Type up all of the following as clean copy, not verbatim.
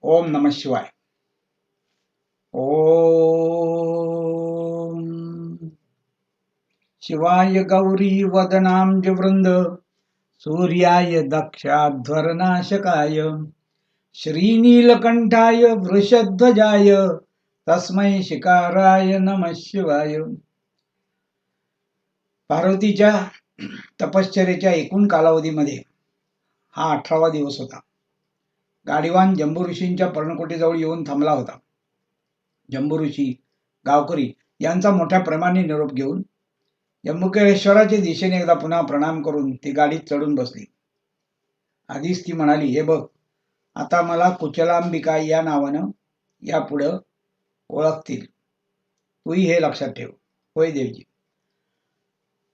ओम नमः शिवाय. ओम शिवाय गौरी वदनांजवृंद सूर्याय दक्षाध्वरनाशकाय श्रीनीलकंठाय वृषध्वजाय तस्मै शिकाराय नमः शिवाय. पार्वतीच्या तपश्चर्येच्या एकूण कालावधीमध्ये हा 18वा दिवस होता. गाडीवान जंबू ऋषींच्या पर्णकुटीजवळ येऊन थांबला होता. जंबू ऋषी, गावकरी यांचा मोठ्या प्रेमाने निरोप घेऊन जंबुकेश्वराच्या दिशेने एकदा पुन्हा प्रणाम करून ती गाडीत चढून बसली. आधीच ती म्हणाली, हे बघ, आता मला कुचलांबिका या नावानं यापुढं ओळखतील. तूही हे लक्षात ठेव. होय देवजी.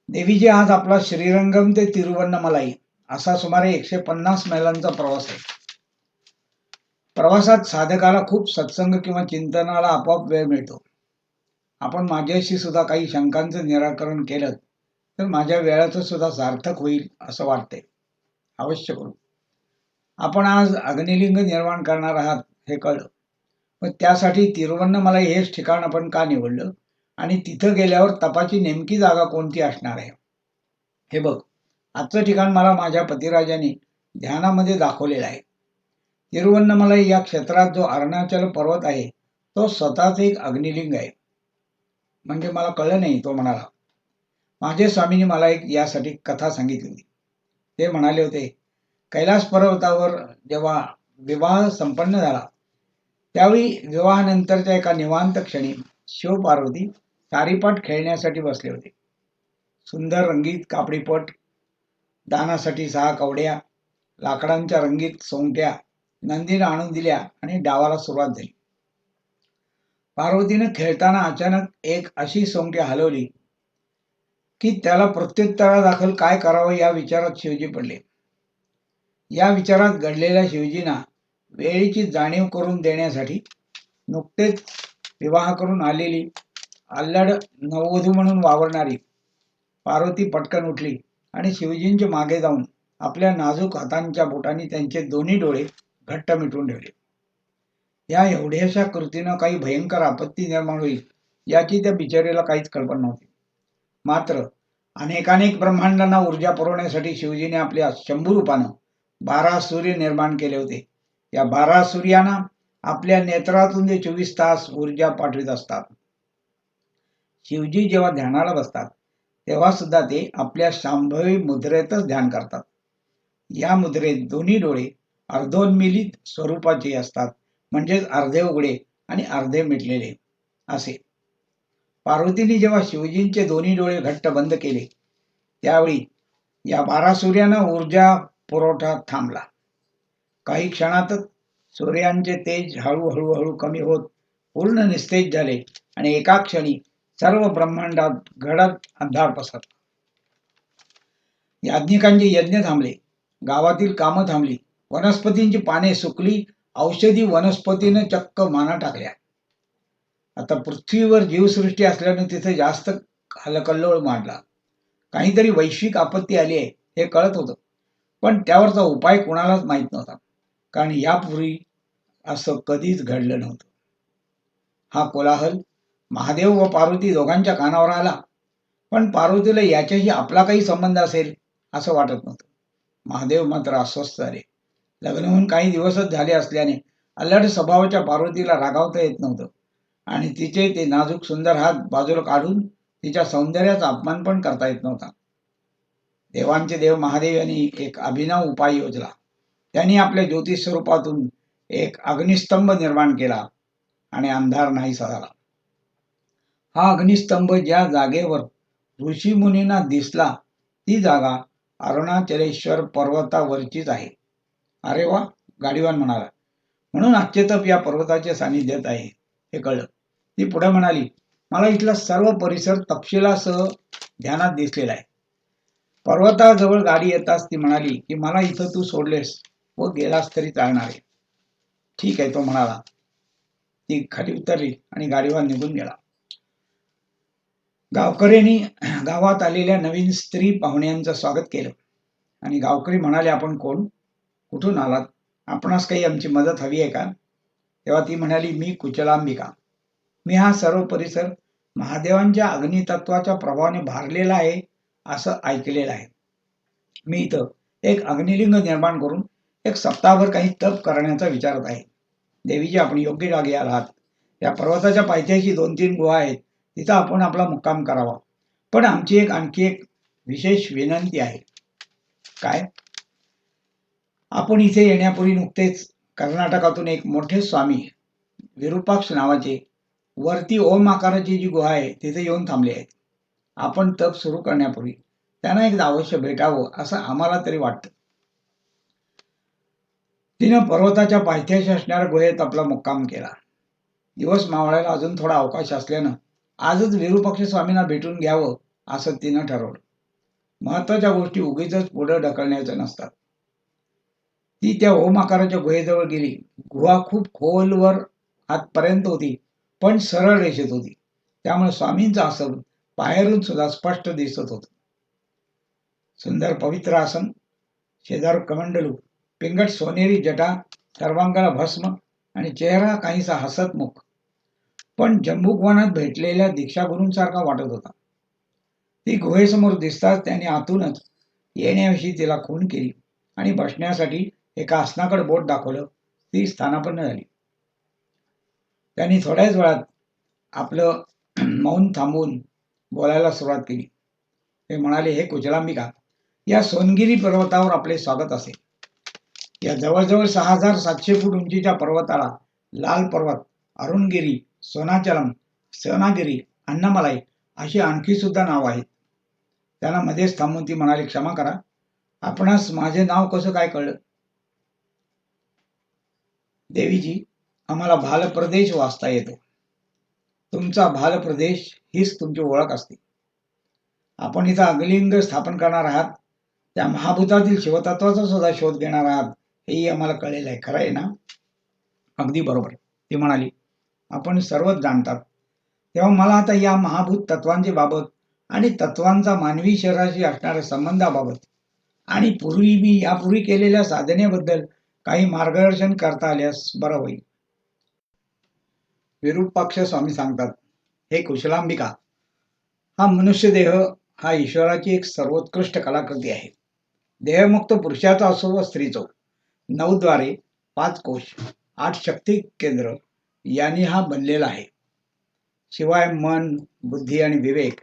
देवीजी, आज आपला श्रीरंगम ते तिरुवन्नमलाई असा सुमारे 150 मैलांचा प्रवास आहे. प्रवासात साधकाला खूप सत्संग किंवा चिंतनाला आपोआप वेळ मिळतो. आपण माझ्याशी सुद्धा काही शंकांचं निराकरण केलं तर माझ्या वेळाचं सुद्धा सार्थक होईल असं वाटतंय. अवश्य करू. आपण आज अग्निलिंग निर्माण करणार आहात हे कळलं, पण त्यासाठी तिरुवन्नमलाई हेच ठिकाण आपण का निवडलं आणि तिथं गेल्यावर तपाची नेमकी जागा कोणती असणार आहे? हे बघ, आजचं ठिकाण मला माझ्या पतिराजाने ध्यानामध्ये दाखवलेलं आहे. तिरुवन्नमलाई या क्षेत्रात जो अरुणाचल पर्वत आहे तो स्वतःच एक अग्निलिंग आहे. म्हणजे मला कळलं नाही, तो म्हणाला. माझे स्वामींनी मला एक यासाठी कथा सांगितली होती. ते म्हणाले होते, कैलास पर्वतावर जेव्हा विवाह संपन्न झाला त्यावेळी विवाहानंतरच्या एका निवांत क्षणी शिव पार्वती सारीपाट खेळण्यासाठी बसले होते. सुंदर रंगीत कापडीपट, दानासाठी 6 कवड्या, लाकडांच्या रंगीत सोंगट्या नंदीने आणून दिल्या आणि डावाला सुरुवात झाली. पार्वतीने खेळताना अचानक एक अशी सोंगटी हलवली की त्याला प्रत्युत्तरादाखल काय करावं या विचारात शिवजी पडले. या विचारात घडलेल्या शिवजींना वेळेची जाणीव करून देण्यासाठी नुकतेच विवाह करून आलेली अल्लड नववधू म्हणून वावरणारी पार्वती पटकन उठली आणि शिवजींच्या मागे जाऊन आपल्या नाजूक हातांच्या बोटांनी त्यांचे दोन्ही डोळे घट्ट मिटून ठेवले. या एवढ्याशा कृतीनं काही भयंकर आपत्ती निर्माण होईल याची त्या बिचारीला काहीच कल्पना नव्हती. मात्र अनेकानेक ब्रह्मांडांना ऊर्जा पुरवण्यासाठी शिवजीने आपल्या शंभू रूपानं 12 सूर्य निर्माण केले होते. या 12 सूर्यांना आपल्या नेत्रातून ते 24 तास ऊर्जा पाठवित असतात. शिवजी जेव्हा ध्यानाला बसतात तेव्हा सुद्धा ते आपल्या शांभवी मुद्रेतच ध्यान करतात. या मुद्रेत दोन्ही डोळे अर्धोन्मिलित स्वरूपाचे असतात, म्हणजेच अर्धे उघडे आणि अर्धे मिटलेले असे. पार्वतीने जेव्हा शिवजींचे दोन्ही डोळे घट्ट बंद केले त्यावेळी या 12 सूर्यांना ऊर्जा पुरवठा थांबला. काही क्षणातच सूर्यांचे तेज हळूहळू कमी होत पूर्ण निस्तेज झाले आणि एका क्षणी सर्व ब्रह्मांडात गडद अंधार पसरला. याज्ञिकांचे यज्ञ थांबले, गावातील कामं थांबली, वनस्पतींची पाने सुकली, औषधी वनस्पतीनं चक्क माना टाकल्या. आता पृथ्वीवर जीवसृष्टी असल्याने तिथे जास्त हलकल्लोळ मांडला. काहीतरी वैश्विक आपत्ती आली आहे हे कळत होतं, पण त्यावरचा उपाय कोणालाच माहीत नव्हता, कारण यापूर्वी असं कधीच घडलं नव्हतं. हा कोलाहल महादेव व पार्वती दोघांच्या कानावर आला, पण पार्वतीला याच्याशी आपला काही संबंध असेल असं वाटत नव्हतं. महादेव मात्र अस्वस्थ झाले. लग्न होऊन काही दिवसच झाले असल्याने अल्लड स्वभावाच्या पार्वतीला रागावता येत नव्हतं आणि तिचे ते नाजूक सुंदर हात बाजूला काढून तिच्या सौंदर्याचा अपमान पण करता येत नव्हता. देवांचे देव महादेव यांनी एक अभिनव उपाय योजला. त्यांनी आपल्या ज्योतिष स्वरूपातून एक अग्निस्तंभ निर्माण केला आणि अंधार नाहीसा झाला. हा अग्निस्तंभ ज्या जागेवर ऋषी मुनींना दिसला ती जागा अरुणाचलेश्वर पर्वतावरचीच आहे. अरे वा, गाडीवान म्हणाला. म्हणून आजचे तप या पर्वताच्या सानिध्यात आहे हे कळलं. ती पुढे म्हणाली, मला इथला सर्व परिसर तपशिलासह ध्यानात दिसलेला आहे. पर्वताजवळ गाडी येताच ती म्हणाली की मला इथं तू सोडलेस व गेलास तरी चालणार आहे. ठीक आहे, तो म्हणाला. ती खाली उतरली आणि गाडीवान निघून गेला. गावकऱ्यांनी गावात आलेल्या नवीन स्त्री पाहुण्यांचं स्वागत केलं आणि गावकरी म्हणाले, आपण कोण, कुठून आलात, आपणास काही आमची मदत हवी आहे का? तेव्हा ती म्हणाली, मी कुचलांबिका. मी हा सर्व परिसर महादेवांच्या अग्नितत्वाच्या प्रभावाने भारलेला आहे असं ऐकलेलं आहे. मी इथं एक अग्निलिंग निर्माण करून एक सप्ताहभर काही तप करण्याचा विचारत आहे. देवीजी, आपण योग्य जागी आहात. या पर्वताच्या पायथ्याशी 2-3 गुहा आहेत, तिथं आपण आपला मुक्काम करावा. पण आमची आणखी एक विशेष विनंती आहे. काय? आपण इथे येण्यापूर्वी नुकतेच कर्नाटकातून एक मोठे स्वामी विरूपाक्ष नावाचे वरती ओम आकाराची जी गुहा आहे तिथे येऊन थांबले आहेत. आपण तप सुरू करण्यापूर्वी त्यांना एकदा अवश्य भेटावं असं आम्हाला तरी वाटतं. तिनं पर्वताच्या पायथ्याशी असणाऱ्या गुहेत आपला मुक्काम केला. दिवस मावळायला अजून थोडा अवकाश असल्यानं आजच विरूपाक्ष स्वामींना भेटून घ्यावं असं तिनं ठरवलं. महत्वाच्या गोष्टी उगीच पुढे ढकलण्याच्या नसतात. ती त्या ओम आकाराच्या गुहेजवळ गेली. गुहा खूप खोलवर आतपर्यंत होती, पण सरळ रेषेत होती. त्यामुळे स्वामींचं आसन बाहेरून सुद्धा स्पष्ट दिसत होतं. सुंदर पवित्र आसन, शेजार कमंडलू, पिंगट सोनेरी जटा, सर्वांगाला भस्म आणि चेहरा काहीसा हसतमुख, पण जंबूकवनात भेटलेल्या दीक्षागुरूंसारखा वाटत होता. ती गुहेसमोर दिसताच त्यांनी आतूनच येण्याविषयी तिला खूण केली आणि बसण्यासाठी एका आसनाकडे बोट दाखवलं. ती स्थानापन्न झाली. त्यांनी थोड्याच वेळात आपलं मौन थांबवून बोलायला सुरुवात केली. ते म्हणाले, हे कुचलांबिका, या सोनगिरी पर्वतावर आपले स्वागत असेल. या जवळजवळ 6700 फूट उंचीच्या पर्वताला लाल पर्वत, अरुणगिरी, सोनाचलम, सोनागिरी, अन्नमलाई अशी आणखी सुद्धा नाव आहेत. त्यांना मध्येच थांबून ती म्हणाली, क्षमा करा, आपणास माझे नाव कसं काय कळलं? देवीजी, आम्हाला भालप्रदेश वाचता येतो. तुमचा भालप्रदेश हीच तुमची ओळख असते. आपण इथं अग्निलिंग स्थापन करणार आहात, त्या महाभूतातील शिवतत्वाचा सुद्धा शोध घेणार आहात, हेही आम्हाला कळलेलं आहे. खरं आहे ना? अगदी बरोबर, ती म्हणाली. आपण सर्वच जाणतात. तेव्हा मला आता या महाभूत तत्वांची बाबत आणि तत्वांचा मानवी शरीराशी असणाऱ्या संबंधाबाबत आणि मी यापूर्वी केलेल्या साधनेबद्दल काही मार्गदर्शन करता आल्यास बरं होईल. विरूपाक्ष स्वामी सांगतात, हे कुशलांबिका, हा मनुष्य देह हा ईश्वराची एक सर्वोत्कृष्ट कलाकृती आहे. देहमुक्त पुरुषाचा असो व स्त्रीचो, 9 द्वारे, 5 कोश, 8 शक्ती केंद्र यांनी हा बनलेला आहे. शिवाय मन, बुद्धी आणि विवेक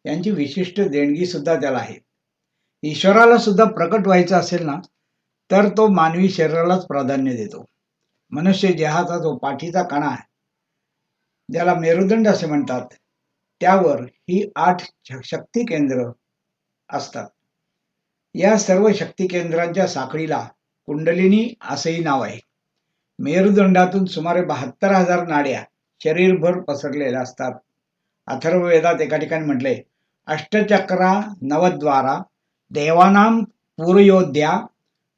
यांची विशिष्ट देणगी सुद्धा त्याला आहे. ईश्वराला सुद्धा प्रकट व्हायचं असेल ना, तर तो मानवी शरीरालाच प्राधान्य देतो. मनुष्य देहाचा जो पाठीचा कणा आहे, ज्याला मेरुदंड असे म्हणतात, त्यावर ही 8 शक्ती केंद्र असतात. या सर्व शक्ती केंद्रांच्या साखळीला कुंडलिनी असंही नाव आहे. मेरुदंडातून सुमारे 72,000 नाड्या शरीरभर पसरलेल्या असतात. अथर्ववेदात एका ठिकाणी म्हटले, अष्टचक्रा नवद्वारा देवानां पूर्वयोध्या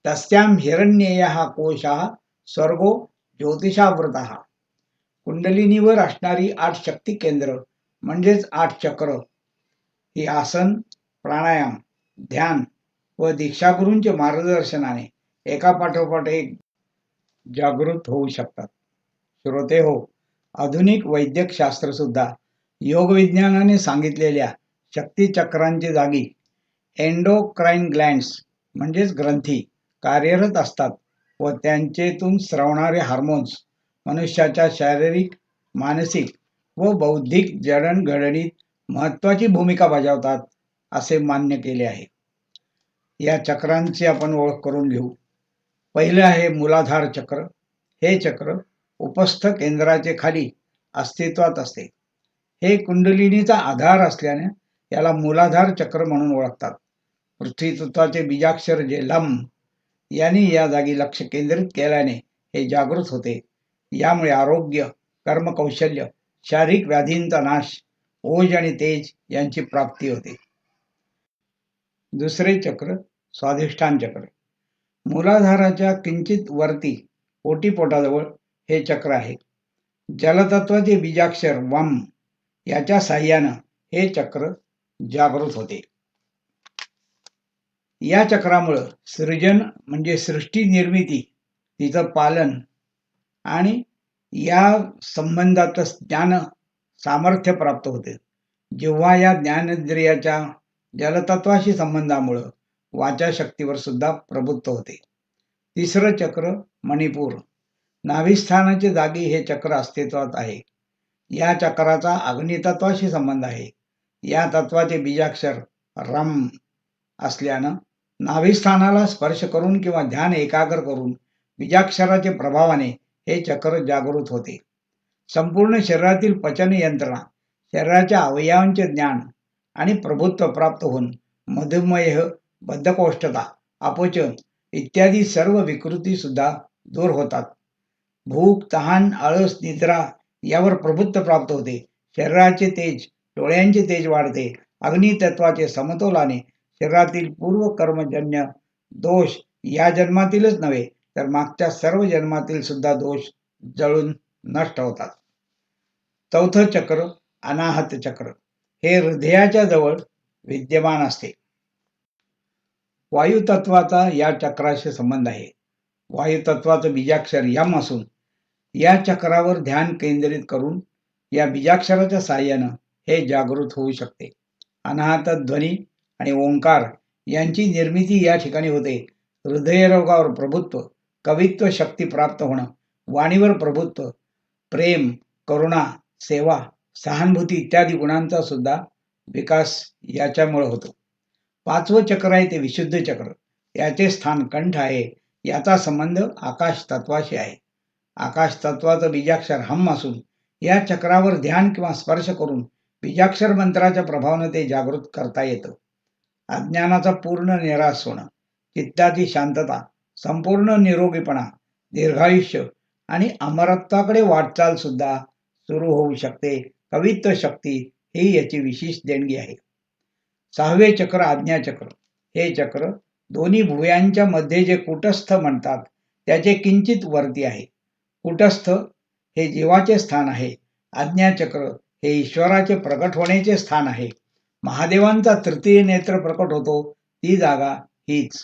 तस्यां हिरण्येयः कोशः स्वर्गो ज्योतिषावृतः. कुंडलिनीवर असणारी 8 शक्ती केंद्र म्हणजेच 8 चक्र ही आसन, प्राणायाम, ध्यान व दीक्षागुरूंच्या मार्गदर्शनाने एका पाठोपाठ एक जागृत होऊ शकतात. श्रोते हो, आधुनिक वैद्यक शास्त्र सुद्धा योगविज्ञानाने सांगितलेल्या शक्ती चक्रांच्या जागी एंडोक्राइन ग्लँड्स म्हणजेच ग्रंथी कार्यरत असतात व त्यांचेतून स्रवणारे हार्मोन्स मनुष्याच्या शारीरिक, मानसिक व बौद्धिक जडणघडणीत महत्वाची भूमिका बजावतात असे मान्य केले आहे. या चक्रांची आपण ओळख करून घेऊ. पहिलं आहे मूलाधार चक्र. हे चक्र उपस्थ केंद्राचे खाली अस्तित्वात असते. हे कुंडलिनीचा आधार असल्याने याला मूलाधार चक्र म्हणून ओळखतात. पृथ्वी तत्वाचे बीजाक्षर जे लम यांनी या जागी लक्ष केंद्रित केल्याने हे जागृत होते. यामुळे आरोग्य, कर्मकौशल्य, शारीरिक व्याधींचा नाश, ओज आणि तेज यांची प्राप्ती होते. दुसरे चक्र स्वाधिष्ठान चक्र. मूलाधाराच्या किंचित वरती ओटीपोटाजवळ हे चक्र आहे. जलतत्वाचे बीजाक्षर वम याच्या साह्यानं हे चक्र जागृत होते. या चक्रामुळं सृजन म्हणजे सृष्टी निर्मिती, तिचं पालन आणि या संबंधातच ज्ञान सामर्थ्य प्राप्त होते. जेव्हा या ज्ञानेंद्रियाच्या जलतत्वाशी संबंधामुळं वाचा शक्तीवर सुद्धा प्रभुत्व होते. तिसरं चक्र मणिपूर. नाभिस्थानाच्या जागी हे चक्र अस्तित्वात आहे. या चक्राचा अग्नितत्वाशी संबंध आहे. या तत्वाचे बीजाक्षर रम असल्यानं नाभिस्थानाला स्पर्श करून किंवा ध्यान एकाग्र करून बीजाक्षराच्या प्रभावाने हे चक्र जागृत होते. संपूर्ण शरीरातील पचन यंत्रणा, शरीराच्या अवयवांचे ज्ञान आणि प्रभुत्व प्राप्त होऊन मधुमेह, बद्धकोष्ठता, अपचन इत्यादी सर्व विकृती सुद्धा दूर होतात. भूक, तहान, आळस, निद्रा यावर प्रभुत्व प्राप्त होते. शरीराचे तेज, डोळ्यांचे तेज वाढते. अग्नितत्वाचे समतोलाने शरीरातील पूर्वकर्मजन्य दोष या जन्मातीलच नव्हे तर मागच्या सर्व जन्मातील सुद्धा दोष जळून नष्ट होतात. चौथं चक्र अनाहत चक्र. हे हृदयाच्या जवळ विद्यमान असते. वायुतत्वाचा या चक्राशी संबंध आहे. वायुतत्वाचं बीजाक्षर यम असून या चक्रावर ध्यान केंद्रित करून या बीजाक्षराच्या साहाय्यानं हे जागृत होऊ शकते. अनाहत ध्वनी आणि ओंकार यांची निर्मिती या ठिकाणी होते. हृदयरोगावर प्रभुत्व, कवित्व शक्ती प्राप्त होणं, वाणीवर प्रभुत्व, प्रेम, करुणा, सेवा, सहानुभूती इत्यादी गुणांचा सुद्धा विकास याच्यामुळे होतो. पाचवं चक्र आहे ते विशुद्ध चक्र. याचे स्थान कंठ आहे. याचा संबंध आकाश तत्वाशी आहे. आकाश तत्वाचं बीजाक्षर हम असून या चक्रावर ध्यान किंवा स्पर्श करून बीजाक्षर मंत्राच्या प्रभावाने ते जागृत करता येतं. अज्ञानाचा पूर्ण निराश होणं, चित्ताची शांतता, संपूर्ण निरोगीपणा, दीर्घायुष्य आणि अमरत्वाकडे वाटचाल सुद्धा सुरू होऊ शकते. कवित्व शक्ती ही याची विशेष देणगी आहे. सहावे चक्र आज्ञाचक्र. हे चक्र दोन्ही भुवयांच्या मध्ये जे कुटस्थ म्हणतात त्याचे किंचित वरती आहे. कुटस्थ हे जीवाचे स्थान आहे. आज्ञाचक्र हे ईश्वराचे प्रकट होण्याचे स्थान आहे. महादेवांचा तृतीय नेत्र प्रकट होतो ती जागा हीच.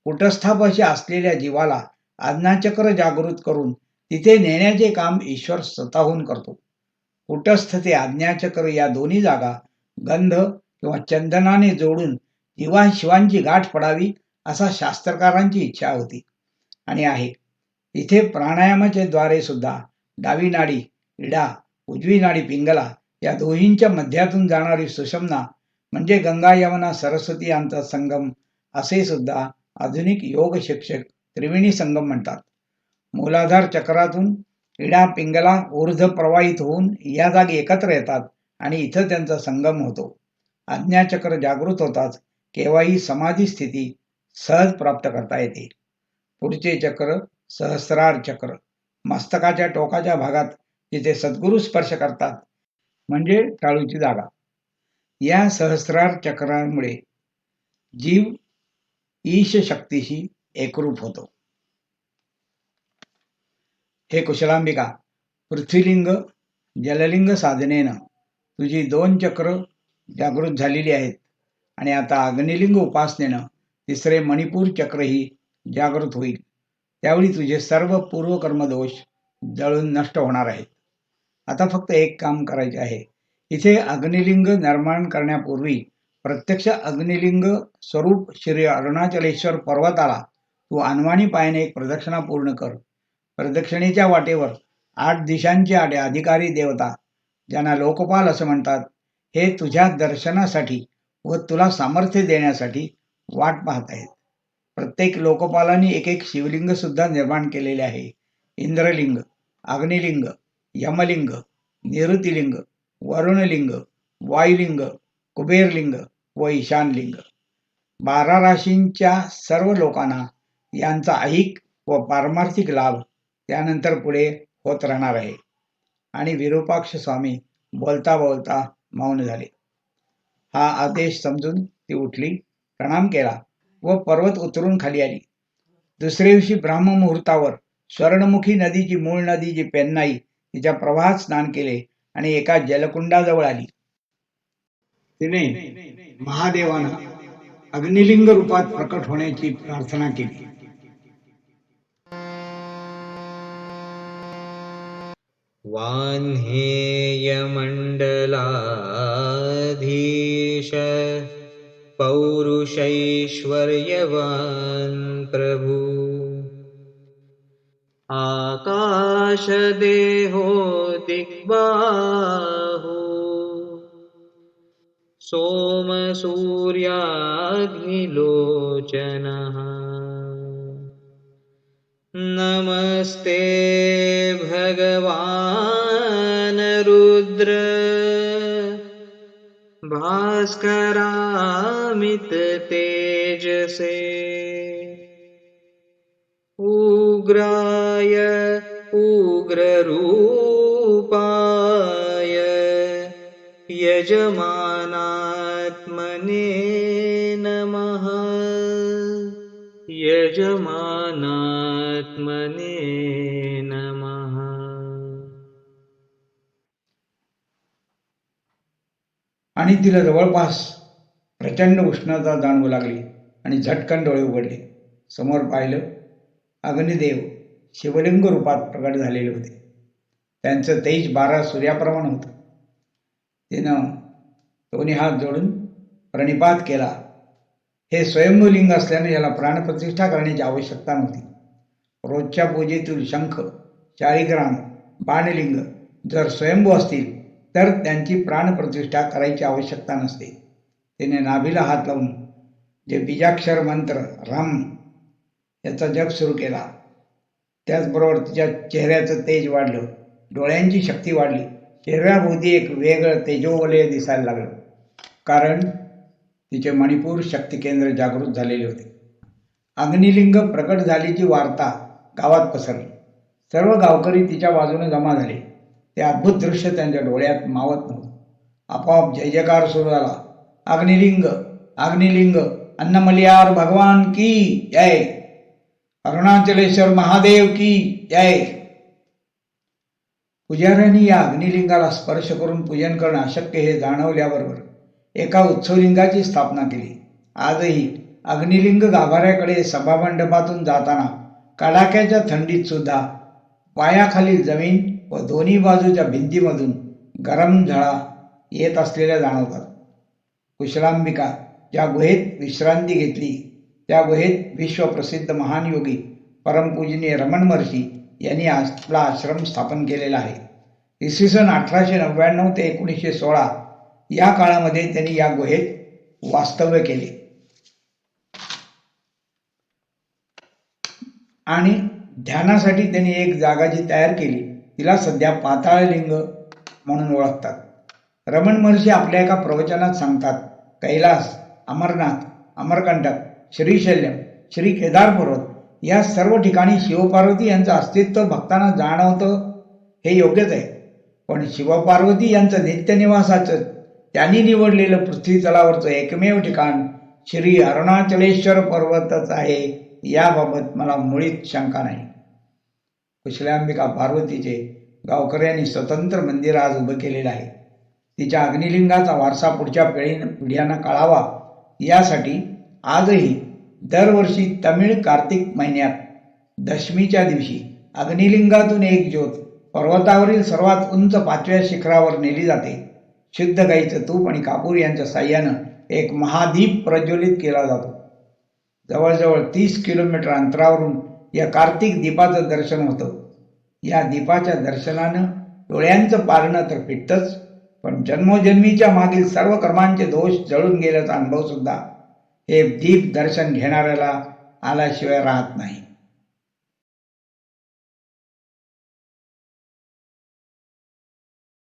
कुटस्थापाशी असलेल्या जीवाला आज्ञाचक्र जागृत करून तिथे नेण्याचे काम ईश्वर स्वतःहून करतो. कुटस्थ ते आज्ञाचक्र या दोन्ही जागा गंध किंवा चंदनाने जोडून शिवांची गाठ पडावी असा शास्त्रकारांची इच्छा होती आणि आहे. इथे प्राणायामाच्या द्वारे सुद्धा डावी नाडी इडा, उजवी नाडी पिंगला या दोहींच्या मध्यातून जाणारी सुषमना म्हणजे गंगा यमुना सरस्वती यांचा संगम असे सुद्धा आधुनिक योग शिक्षक त्रिवेणी संगम म्हणतात. मूलाधार चक्रातून इडा पिंगला ऊर्ध्व प्रवाहित होऊन या जागी एकत्र येतात आणि इथं त्यांचा संगम होतो. आज्ञाचक्र जागृत होताच केव्हाही समाधी स्थिती सहज प्राप्त करता येते. पुढचे चक्र सहस्रार चक्र. मस्तकाच्या टोकाच्या भागात जिथे सद्गुरू स्पर्श करतात म्हणजे टाळूची जागा. या सहस्रार चक्रामुळे जीव ईश शक्तीशी एकरूप होतो. हे कुशलांबिका, पृथ्वीलिंग जललिंग साधनेनं तुझी 2 चक्र जागृत झालेली आहेत आणि आता अग्निलिंग उपासनेनं तिसरे मणिपूर चक्रही जागृत होईल. त्यावेळी तुझे सर्व पूर्वकर्म दोष जळून नष्ट होणार आहेत. आता फक्त एक काम करायचे आहे. इथे अग्निलिंग निर्माण करण्यापूर्वी प्रत्यक्ष अग्निलिंग स्वरूप श्री अरुणाचलेश्वर पर्वताला तू अनवाणी पायाने एक प्रदक्षिणा पूर्ण कर. प्रदक्षिणेच्या वाटेवर 8 दिशांचे अधिकारी देवता ज्यांना लोकपाल असं म्हणतात हे तुझ्या दर्शनासाठी व तुला सामर्थ्य देण्यासाठी वाट पाहत आहेत. प्रत्येक लोकपालांनी एक एक शिवलिंग सुद्धा निर्माण केलेले आहे. इंद्रलिंग, अग्निलिंग, यमलिंग, निरुतिलिंग, वरुणलिंग, वायुलिंग, कुबेरलिंग व ईशानलिंग. 12 राशींच्या सर्व लोकांना यांचा ऐहिक व पारमार्थिक लाभ त्यानंतर पुढे होत राहणार आहे. आणि विरूपाक्ष स्वामी बोलता बोलता मौन झाले. हा आदेश समजून ती उठली, प्रणाम केला व पर्वत उतरून खाली आली. दुसऱ्या दिवशी ब्राह्ममुहूर्तावर स्वर्णमुखी नदीची मूळ नदी जी पेन्नाई तिच्या प्रवाहात स्नान केले आणि एका जलकुंडाजवळ आली. तिने महादेवांना अग्निलिंग रूपात प्रकट होण्याची प्रार्थना केली. वाह्नेयमण्डलाधीश पौरुषैश्वर्यवान् प्रभु आकाशदेहो दिग्बाहु सोमसूर्याग्निलोचनः नमस्ते भगवान् रुद्र भास्करामिततेजसे उग्राय उग्ररूपाय यजमानात्मने नमः यजमानात्मने नमः. आणि तिला जवळपास प्रचंड उष्णता जाणवू लागली आणि झटकन डोळे उघडले. समोर पाहिलं, अग्निदेव शिवलिंग रूपात प्रकट झालेले होते. त्यांचं तेज 12 सूर्याप्रमाणे होतं. तिनं दोन्ही हात जोडून प्रणिपात केला. हे स्वयंभूलिंग असल्याने याला प्राणप्रतिष्ठा करण्याची आवश्यकता नव्हती. रोजच्या पूजेतील शंख, शाळीग्राम, बाणलिंग जर स्वयंभू असतील तर त्यांची प्राणप्रतिष्ठा करायची आवश्यकता नसते. तिने नाभीला हात लावून जे बीजाक्षर मंत्र रम याचा जप सुरू केला. त्याचबरोबर तिच्या चेहऱ्याचं तेज वाढलं, डोळ्यांची शक्ती वाढली. चेहऱ्याभोवती एक वेगळं तेजोवलय दिसायला लागलं, कारण तिचे मणिपूर शक्ती केंद्र जागृत झालेले होते. अग्निलिंग प्रकट झाल्याची वार्ता गावात पसरली. सर्व गावकरी तिच्या बाजूने जमा झाले. ते अद्भुत दृश्य त्यांच्या डोळ्यात मावत नव्हतं. आपोआप जय जयकार सुरू झाला. अग्निलिंग, अग्निलिंग, अन्नमलियार भगवान की जय, अरुणाचलेश्वर महादेव की जय. पुजाऱ्यांनी या अग्निलिंगाला स्पर्श करून पूजन करणं अशक्य हे जाणवल्याबरोबर एका उत्सवलिंगाची स्थापना केली. आजही अग्निलिंग गाभाऱ्याकडे सभामंडपातून जाताना कडाक्याच्या थंडीत सुद्धा पायाखालील जमीन व दोन्ही बाजूच्या भिंतीमधून गरम झळा येत असलेल्या जाणवतात. कुशलांबिका ज्या गुहेत विश्रांती घेतली त्या गुहेत विश्वप्रसिद्ध महान योगी परमपूजनीय रमण महर्षी यांनी आपला आश्रम स्थापन केलेला आहे. इसवी सन 1899 ते 1916 या काळामध्ये त्यांनी या गुहेत वास्तव्य केले आणि ध्यानासाठी त्यांनी एक जागा जी तयार केली तिला सध्या पाताळलिंग म्हणून ओळखतात. रमण महर्षी आपल्या एका प्रवचनात सांगतात, कैलास, अमरनाथ, अमरकंटक, श्रीशैल्यम, श्री केदार पर्वत या सर्व ठिकाणी शिवपार्वती यांचं अस्तित्व भक्तांना जाणवतं हे योग्यच आहे, पण शिवपार्वती यांचं नित्यनिवासाचं त्यांनी निवडलेलं पृथ्वी तलावरचं एकमेव ठिकाण श्री अरुणाचलेश्वर पर्वतच आहे याबाबत मला मुळीच शंका नाही. कुशलांबिका पार्वतीचे गावकऱ्यांनी स्वतंत्र मंदिर आज उभं केलेलं आहे. तिच्या अग्निलिंगाचा वारसा पुढच्या पिढ्यांना कळावा यासाठी आजही दरवर्षी तमिळ कार्तिक महिन्यात दशमीच्या दिवशी अग्निलिंगातून एक ज्योत पर्वतावरील सर्वात उंच 5व्या शिखरावर नेली जाते. शुद्ध गाईचं तूप आणि कापूर यांच्या साह्यानं एक महादीप प्रज्वलित केला जातो. जवळजवळ 30 किलोमीटर अंतरावरून या कार्तिक दीपाचं दर्शन होतं. या दीपाच्या दर्शनानं डोळ्यांचं पारणं तर फिटतंच, पण जन्मोजन्मीच्या मागील सर्व कर्मांचे दोष जळून गेल्याचा अनुभव सुद्धा हे दीप दर्शन घेणाऱ्याला आल्याशिवाय राहत नाही.